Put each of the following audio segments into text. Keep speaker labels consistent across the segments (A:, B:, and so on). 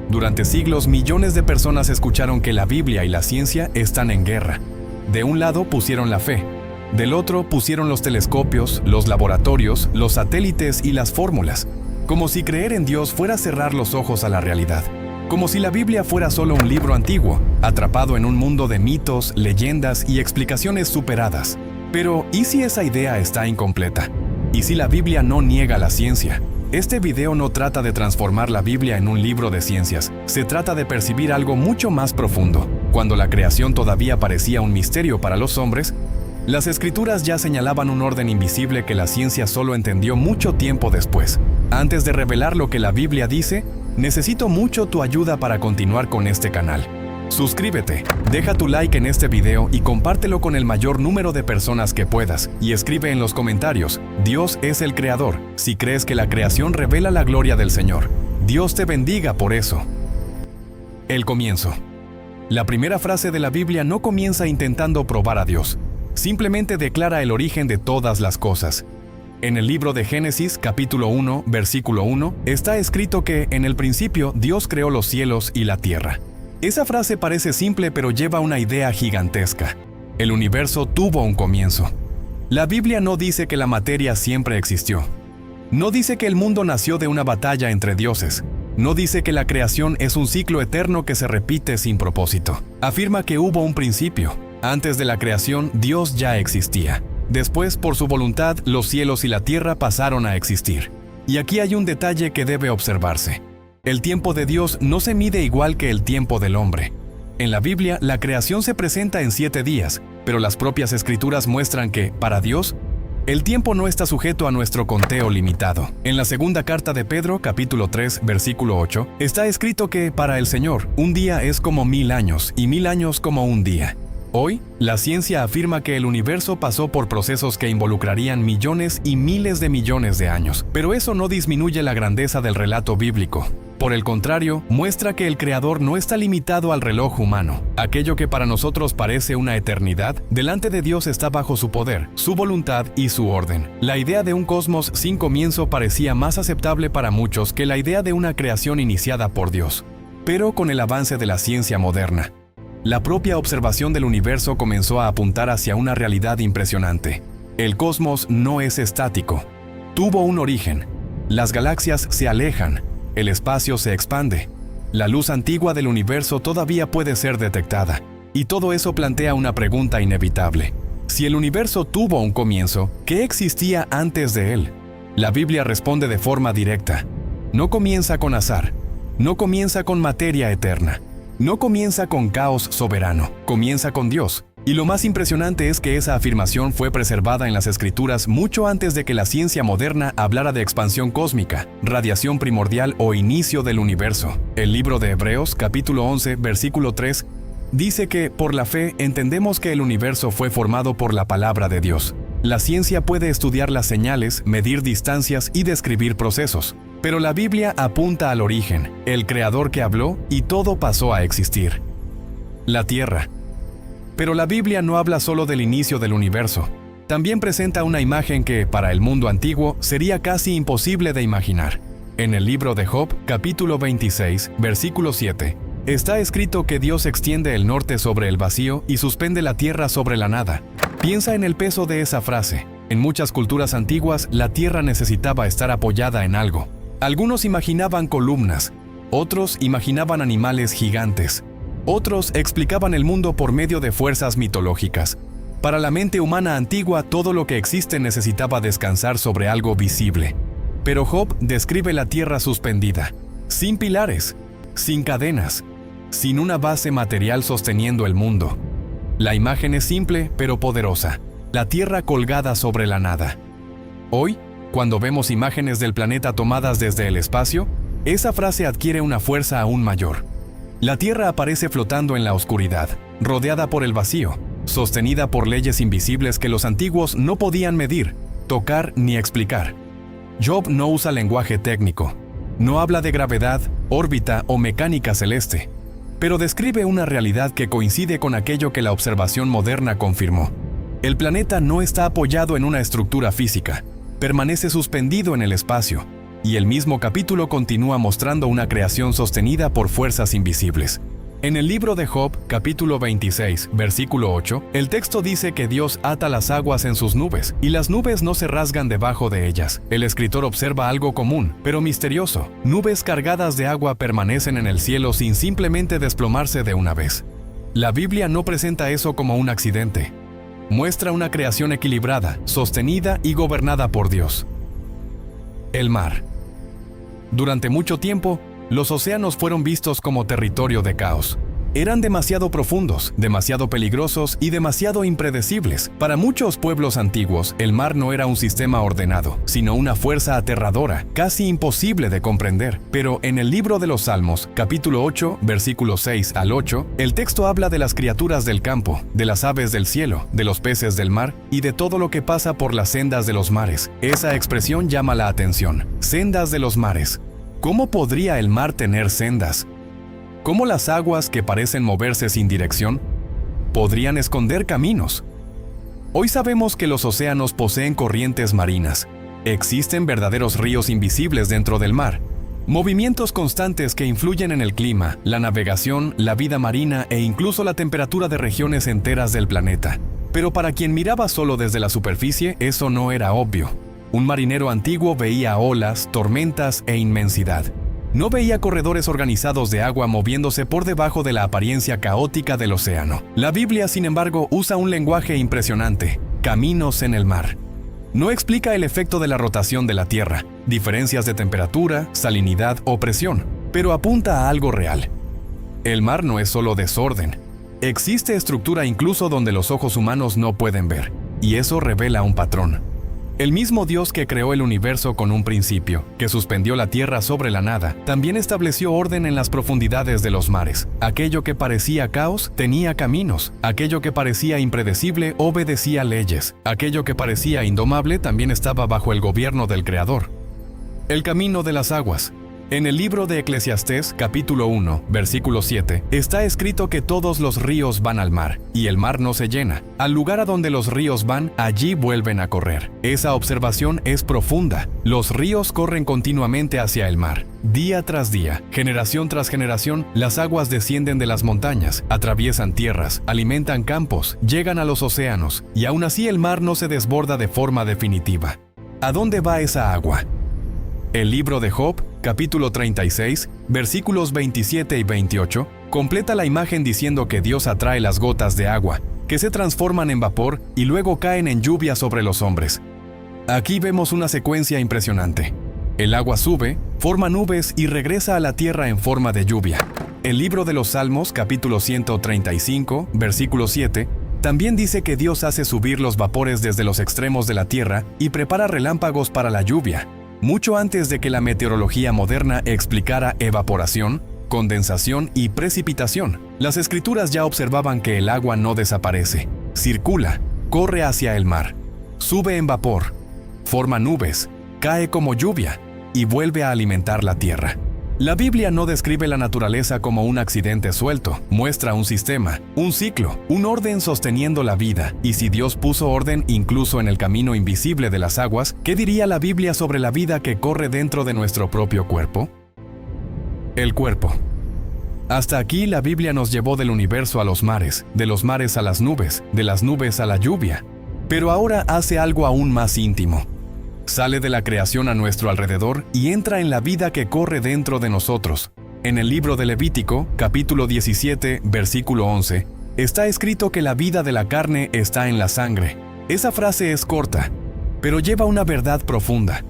A: Durante siglos, millones de personas escucharon que la Biblia y la ciencia están en guerra. De un lado pusieron la fe, del otro pusieron los telescopios, los laboratorios, los satélites y las fórmulas, como si creer en Dios fuera cerrar los ojos a la realidad, como si la Biblia fuera solo un libro antiguo, atrapado en un mundo de mitos, leyendas y explicaciones superadas. Pero, ¿y si esa idea está incompleta? ¿Y si la Biblia no niega la ciencia? Este video no trata de transformar la Biblia en un libro de ciencias, se trata de percibir algo mucho más profundo. Cuando la creación todavía parecía un misterio para los hombres, las escrituras ya señalaban un orden invisible que la ciencia solo entendió mucho tiempo después. Antes de revelar lo que la Biblia dice, necesito mucho tu ayuda para continuar con este canal. Suscríbete, deja tu like en este video y compártelo con el mayor número de personas que puedas. Y escribe en los comentarios, Dios es el creador, si crees que la creación revela la gloria del Señor. Dios te bendiga por eso. El comienzo. La primera frase de la Biblia no comienza intentando probar a Dios. Simplemente declara el origen de todas las cosas. En el libro de Génesis, capítulo 1, versículo 1, está escrito que en el principio Dios creó los cielos y la tierra. Esa frase parece simple, pero lleva una idea gigantesca. El universo tuvo un comienzo. La Biblia no dice que la materia siempre existió. No dice que el mundo nació de una batalla entre dioses. No dice que la creación es un ciclo eterno que se repite sin propósito. Afirma que hubo un principio. Antes de la creación, Dios ya existía. Después, por su voluntad, los cielos y la tierra pasaron a existir. Y aquí hay un detalle que debe observarse. El tiempo de Dios no se mide igual que el tiempo del hombre. En la Biblia, la creación se presenta en 7 días, pero las propias escrituras muestran que, para Dios, el tiempo no está sujeto a nuestro conteo limitado. En la segunda carta de Pedro, capítulo 3, versículo 8, está escrito que, para el Señor, un día es como 1000 años, y 1000 años como un día. Hoy, la ciencia afirma que el universo pasó por procesos que involucrarían millones y miles de millones de años, pero eso no disminuye la grandeza del relato bíblico. Por el contrario, muestra que el Creador no está limitado al reloj humano. Aquello que para nosotros parece una eternidad, delante de Dios está bajo su poder, su voluntad y su orden. La idea de un cosmos sin comienzo parecía más aceptable para muchos que la idea de una creación iniciada por Dios. Pero con el avance de la ciencia moderna, la propia observación del universo comenzó a apuntar hacia una realidad impresionante. El cosmos no es estático. Tuvo un origen. Las galaxias se alejan. El espacio se expande. La luz antigua del universo todavía puede ser detectada. Y todo eso plantea una pregunta inevitable. Si el universo tuvo un comienzo, ¿qué existía antes de él? La Biblia responde de forma directa. No comienza con azar. No comienza con materia eterna. No comienza con caos soberano. Comienza con Dios. Y lo más impresionante es que esa afirmación fue preservada en las escrituras mucho antes de que la ciencia moderna hablara de expansión cósmica, radiación primordial o inicio del universo. El libro de Hebreos, capítulo 11, versículo 3, dice que, por la fe, entendemos que el universo fue formado por la palabra de Dios. La ciencia puede estudiar las señales, medir distancias y describir procesos. Pero la Biblia apunta al origen, el Creador que habló y todo pasó a existir. La Tierra. Pero la Biblia no habla solo del inicio del universo. También presenta una imagen que, para el mundo antiguo, sería casi imposible de imaginar. En el libro de Job, capítulo 26, versículo 7, está escrito que Dios extiende el norte sobre el vacío y suspende la tierra sobre la nada. Piensa en el peso de esa frase. En muchas culturas antiguas, la tierra necesitaba estar apoyada en algo. Algunos imaginaban columnas, otros imaginaban animales gigantes. Otros explicaban el mundo por medio de fuerzas mitológicas. Para la mente humana antigua, todo lo que existe necesitaba descansar sobre algo visible. Pero Job describe la tierra suspendida, sin pilares, sin cadenas, sin una base material sosteniendo el mundo. La imagen es simple pero poderosa, la tierra colgada sobre la nada. Hoy, cuando vemos imágenes del planeta tomadas desde el espacio, esa frase adquiere una fuerza aún mayor. La Tierra aparece flotando en la oscuridad, rodeada por el vacío, sostenida por leyes invisibles que los antiguos no podían medir, tocar ni explicar. Job no usa lenguaje técnico, no habla de gravedad, órbita o mecánica celeste, pero describe una realidad que coincide con aquello que la observación moderna confirmó. El planeta no está apoyado en una estructura física, permanece suspendido en el espacio, y el mismo capítulo continúa mostrando una creación sostenida por fuerzas invisibles. En el libro de Job, capítulo 26, versículo 8, el texto dice que Dios ata las aguas en sus nubes, y las nubes no se rasgan debajo de ellas. El escritor observa algo común, pero misterioso. Nubes cargadas de agua permanecen en el cielo sin simplemente desplomarse de una vez. La Biblia no presenta eso como un accidente. Muestra una creación equilibrada, sostenida y gobernada por Dios. El mar. Durante mucho tiempo, los océanos fueron vistos como territorio de caos. Eran demasiado profundos, demasiado peligrosos y demasiado impredecibles. Para muchos pueblos antiguos, el mar no era un sistema ordenado, sino una fuerza aterradora, casi imposible de comprender. Pero en el libro de los Salmos, capítulo 8, versículos 6 al 8, el texto habla de las criaturas del campo, de las aves del cielo, de los peces del mar y de todo lo que pasa por las sendas de los mares. Esa expresión llama la atención. Sendas de los mares. ¿Cómo podría el mar tener sendas? ¿Cómo las aguas que parecen moverse sin dirección podrían esconder caminos? Hoy sabemos que los océanos poseen corrientes marinas. Existen verdaderos ríos invisibles dentro del mar. Movimientos constantes que influyen en el clima, la navegación, la vida marina e incluso la temperatura de regiones enteras del planeta. Pero para quien miraba solo desde la superficie, eso no era obvio. Un marinero antiguo veía olas, tormentas e inmensidad. No veía corredores organizados de agua moviéndose por debajo de la apariencia caótica del océano. La Biblia, sin embargo, usa un lenguaje impresionante: caminos en el mar. No explica el efecto de la rotación de la Tierra, diferencias de temperatura, salinidad o presión, pero apunta a algo real. El mar no es solo desorden. Existe estructura incluso donde los ojos humanos no pueden ver, y eso revela un patrón. El mismo Dios que creó el universo con un principio, que suspendió la tierra sobre la nada, también estableció orden en las profundidades de los mares. Aquello que parecía caos tenía caminos. Aquello que parecía impredecible obedecía leyes. Aquello que parecía indomable también estaba bajo el gobierno del Creador. El camino de las aguas. En el libro de Eclesiastés, capítulo 1, versículo 7, está escrito que todos los ríos van al mar, y el mar no se llena. Al lugar a donde los ríos van, allí vuelven a correr. Esa observación es profunda. Los ríos corren continuamente hacia el mar. Día tras día, generación tras generación, las aguas descienden de las montañas, atraviesan tierras, alimentan campos, llegan a los océanos, y aún así el mar no se desborda de forma definitiva. ¿A dónde va esa agua? El libro de Job, capítulo 36, versículos 27 y 28, completa la imagen diciendo que Dios atrae las gotas de agua, que se transforman en vapor y luego caen en lluvia sobre los hombres. Aquí vemos una secuencia impresionante. El agua sube, forma nubes y regresa a la tierra en forma de lluvia. El libro de los Salmos, capítulo 135, versículo 7, también dice que Dios hace subir los vapores desde los extremos de la tierra y prepara relámpagos para la lluvia. Mucho antes de que la meteorología moderna explicara evaporación, condensación y precipitación, las escrituras ya observaban que el agua no desaparece, circula, corre hacia el mar, sube en vapor, forma nubes, cae como lluvia y vuelve a alimentar la tierra. La Biblia no describe la naturaleza como un accidente suelto, muestra un sistema, un ciclo, un orden sosteniendo la vida. Y si Dios puso orden incluso en el camino invisible de las aguas, ¿qué diría la Biblia sobre la vida que corre dentro de nuestro propio cuerpo? El cuerpo. Hasta aquí la Biblia nos llevó del universo a los mares, de los mares a las nubes, de las nubes a la lluvia. Pero ahora hace algo aún más íntimo. Sale de la creación a nuestro alrededor y entra en la vida que corre dentro de nosotros. En el libro de Levítico, capítulo 17, versículo 11, está escrito que la vida de la carne está en la sangre. Esa frase es corta, pero lleva una verdad profunda.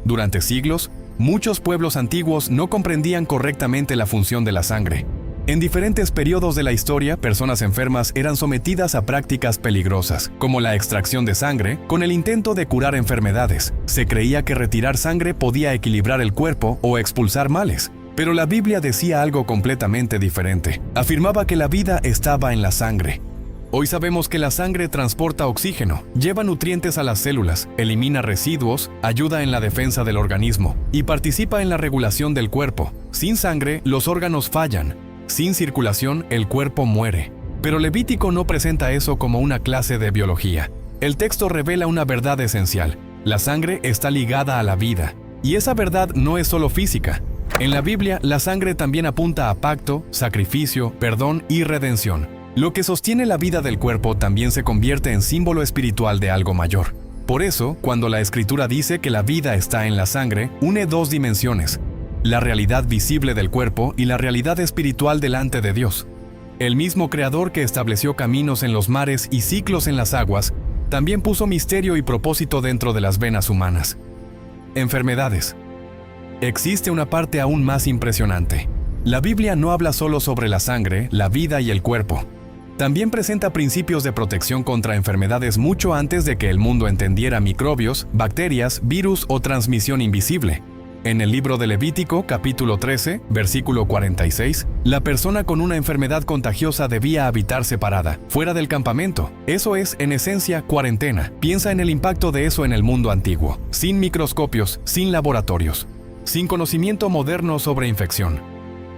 A: Durante siglos, muchos pueblos antiguos no comprendían correctamente la función de la sangre. En diferentes periodos de la historia, personas enfermas eran sometidas a prácticas peligrosas, como la extracción de sangre, con el intento de curar enfermedades. Se creía que retirar sangre podía equilibrar el cuerpo o expulsar males. Pero la Biblia decía algo completamente diferente. Afirmaba que la vida estaba en la sangre. Hoy sabemos que la sangre transporta oxígeno, lleva nutrientes a las células, elimina residuos, ayuda en la defensa del organismo y participa en la regulación del cuerpo. Sin sangre, los órganos fallan. Sin circulación, el cuerpo muere. Pero Levítico no presenta eso como una clase de biología. El texto revela una verdad esencial. La sangre está ligada a la vida. Y esa verdad no es solo física. En la Biblia, la sangre también apunta a pacto, sacrificio, perdón y redención. Lo que sostiene la vida del cuerpo también se convierte en símbolo espiritual de algo mayor. Por eso, cuando la Escritura dice que la vida está en la sangre, une dos dimensiones: la realidad visible del cuerpo y la realidad espiritual delante de Dios. El mismo Creador que estableció caminos en los mares y ciclos en las aguas, también puso misterio y propósito dentro de las venas humanas. Enfermedades. Existe una parte aún más impresionante. La Biblia no habla solo sobre la sangre, la vida y el cuerpo. También presenta principios de protección contra enfermedades mucho antes de que el mundo entendiera microbios, bacterias, virus o transmisión invisible. En el libro de Levítico, capítulo 13, versículo 46, la persona con una enfermedad contagiosa debía habitar separada, fuera del campamento. Eso es, en esencia, cuarentena. Piensa en el impacto de eso en el mundo antiguo, sin microscopios, sin laboratorios, sin conocimiento moderno sobre infección,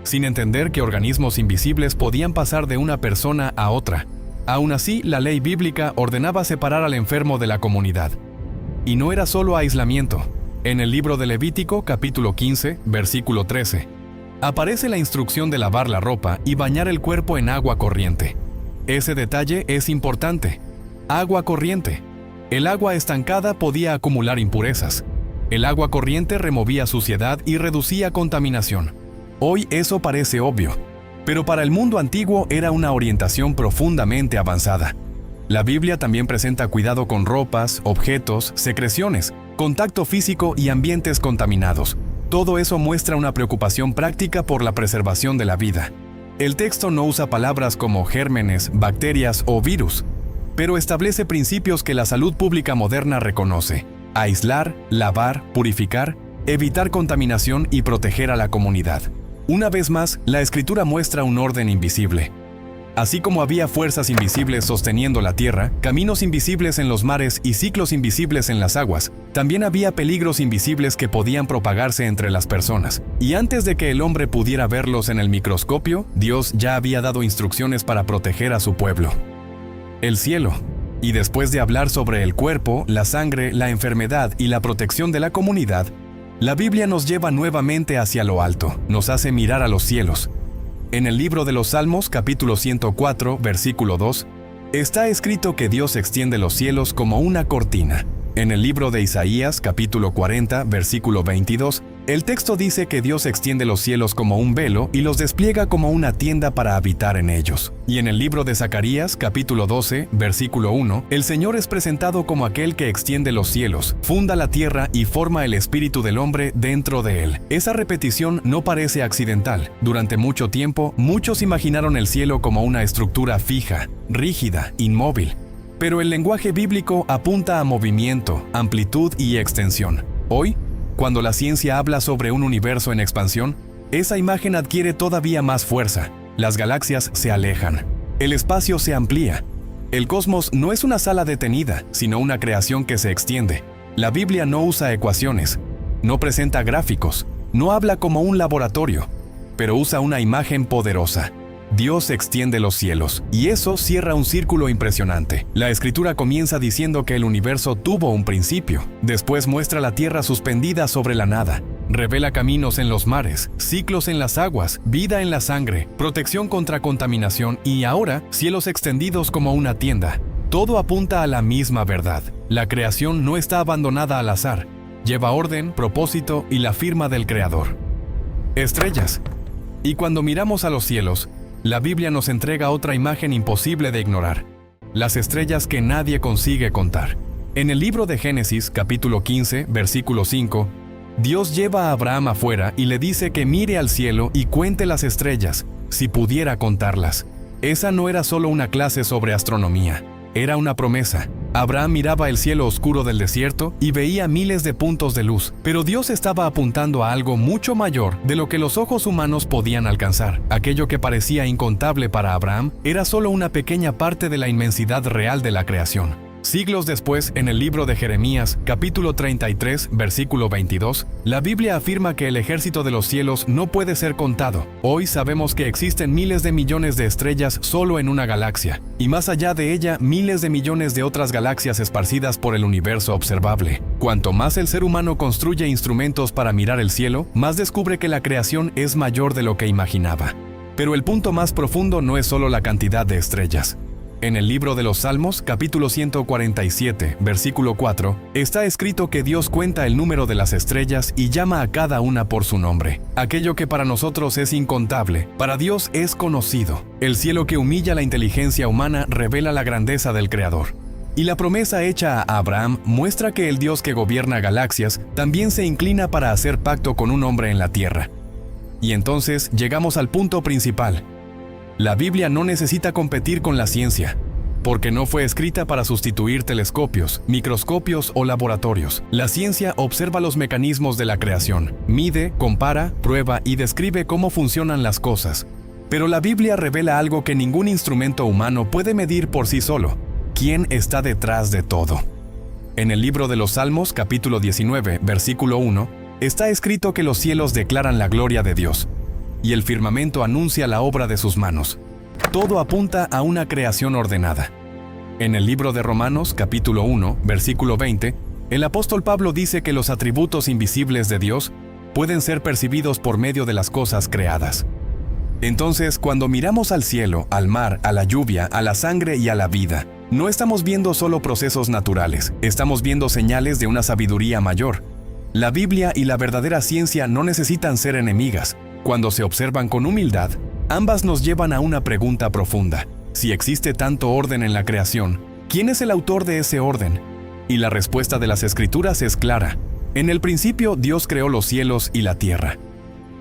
A: sin entender que organismos invisibles podían pasar de una persona a otra. Aún así, la ley bíblica ordenaba separar al enfermo de la comunidad. Y no era solo aislamiento. En el libro de Levítico, capítulo 15, versículo 13, aparece la instrucción de lavar la ropa y bañar el cuerpo en agua corriente. Ese detalle es importante. Agua corriente. El agua estancada podía acumular impurezas. El agua corriente removía suciedad y reducía contaminación. Hoy eso parece obvio, pero para el mundo antiguo era una orientación profundamente avanzada. La Biblia también presenta cuidado con ropas, objetos, secreciones, contacto físico y ambientes contaminados. Todo eso muestra una preocupación práctica por la preservación de la vida. El texto no usa palabras como gérmenes, bacterias o virus, pero establece principios que la salud pública moderna reconoce: aislar, lavar, purificar, evitar contaminación y proteger a la comunidad. Una vez más, la Escritura muestra un orden invisible. Así como había fuerzas invisibles sosteniendo la tierra, caminos invisibles en los mares y ciclos invisibles en las aguas, también había peligros invisibles que podían propagarse entre las personas. Y antes de que el hombre pudiera verlos en el microscopio, Dios ya había dado instrucciones para proteger a su pueblo. El cielo. Y después de hablar sobre el cuerpo, la sangre, la enfermedad y la protección de la comunidad, la Biblia nos lleva nuevamente hacia lo alto, nos hace mirar a los cielos. En el libro de los Salmos, capítulo 104, versículo 2, está escrito que Dios extiende los cielos como una cortina. En el libro de Isaías, capítulo 40, versículo 22, el texto dice que Dios extiende los cielos como un velo y los despliega como una tienda para habitar en ellos. Y en el libro de Zacarías, capítulo 12, versículo 1, el Señor es presentado como aquel que extiende los cielos, funda la tierra y forma el espíritu del hombre dentro de él. Esa repetición no parece accidental. Durante mucho tiempo, muchos imaginaron el cielo como una estructura fija, rígida, inmóvil. Pero el lenguaje bíblico apunta a movimiento, amplitud y extensión. Hoy, cuando la ciencia habla sobre un universo en expansión, esa imagen adquiere todavía más fuerza. Las galaxias se alejan. El espacio se amplía. El cosmos no es una sala detenida, sino una creación que se extiende. La Biblia no usa ecuaciones, no presenta gráficos, no habla como un laboratorio, pero usa una imagen poderosa. Dios extiende los cielos, y eso cierra un círculo impresionante. La Escritura comienza diciendo que el universo tuvo un principio. Después muestra la tierra suspendida sobre la nada. Revela caminos en los mares, ciclos en las aguas, vida en la sangre, protección contra contaminación y ahora cielos extendidos como una tienda. Todo apunta a la misma verdad. La creación no está abandonada al azar. Lleva orden, propósito y la firma del Creador. Estrellas. Y cuando miramos a los cielos, la Biblia nos entrega otra imagen imposible de ignorar: las estrellas que nadie consigue contar. En el libro de Génesis, capítulo 15, versículo 5, Dios lleva a Abraham afuera y le dice que mire al cielo y cuente las estrellas, si pudiera contarlas. Esa no era solo una clase sobre astronomía, era una promesa. Abraham miraba el cielo oscuro del desierto y veía miles de puntos de luz, pero Dios estaba apuntando a algo mucho mayor de lo que los ojos humanos podían alcanzar. Aquello que parecía incontable para Abraham era solo una pequeña parte de la inmensidad real de la creación. Siglos después, en el libro de Jeremías, capítulo 33, versículo 22, la Biblia afirma que el ejército de los cielos no puede ser contado. Hoy sabemos que existen miles de millones de estrellas solo en una galaxia, y más allá de ella, miles de millones de otras galaxias esparcidas por el universo observable. Cuanto más el ser humano construye instrumentos para mirar el cielo, más descubre que la creación es mayor de lo que imaginaba. Pero el punto más profundo no es solo la cantidad de estrellas. En el libro de los Salmos, capítulo 147, versículo 4, está escrito que Dios cuenta el número de las estrellas y llama a cada una por su nombre. Aquello que para nosotros es incontable, para Dios es conocido. El cielo que humilla la inteligencia humana revela la grandeza del Creador. Y la promesa hecha a Abraham muestra que el Dios que gobierna galaxias también se inclina para hacer pacto con un hombre en la tierra. Y entonces llegamos al punto principal. La Biblia no necesita competir con la ciencia, porque no fue escrita para sustituir telescopios, microscopios o laboratorios. La ciencia observa los mecanismos de la creación, mide, compara, prueba y describe cómo funcionan las cosas. Pero la Biblia revela algo que ningún instrumento humano puede medir por sí solo: ¿quién está detrás de todo? En el libro de los Salmos, capítulo 19, versículo 1, está escrito que los cielos declaran la gloria de Dios, y el firmamento anuncia la obra de sus manos. Todo apunta a una creación ordenada. En el libro de Romanos, capítulo 1, versículo 20, el apóstol Pablo dice que los atributos invisibles de Dios pueden ser percibidos por medio de las cosas creadas. Entonces, cuando miramos al cielo, al mar, a la lluvia, a la sangre y a la vida, no estamos viendo solo procesos naturales, estamos viendo señales de una sabiduría mayor. La Biblia y la verdadera ciencia no necesitan ser enemigas. Cuando se observan con humildad, ambas nos llevan a una pregunta profunda. Si existe tanto orden en la creación, ¿quién es el autor de ese orden? Y la respuesta de las Escrituras es clara. En el principio, Dios creó los cielos y la tierra.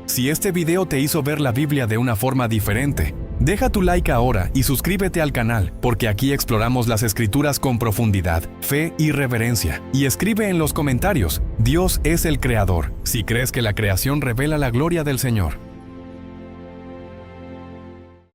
A: Si este video te hizo ver la Biblia de una forma diferente, deja tu like ahora y suscríbete al canal, porque aquí exploramos las Escrituras con profundidad, fe y reverencia. Y escribe en los comentarios: Dios es el Creador, si crees que la creación revela la gloria del Señor.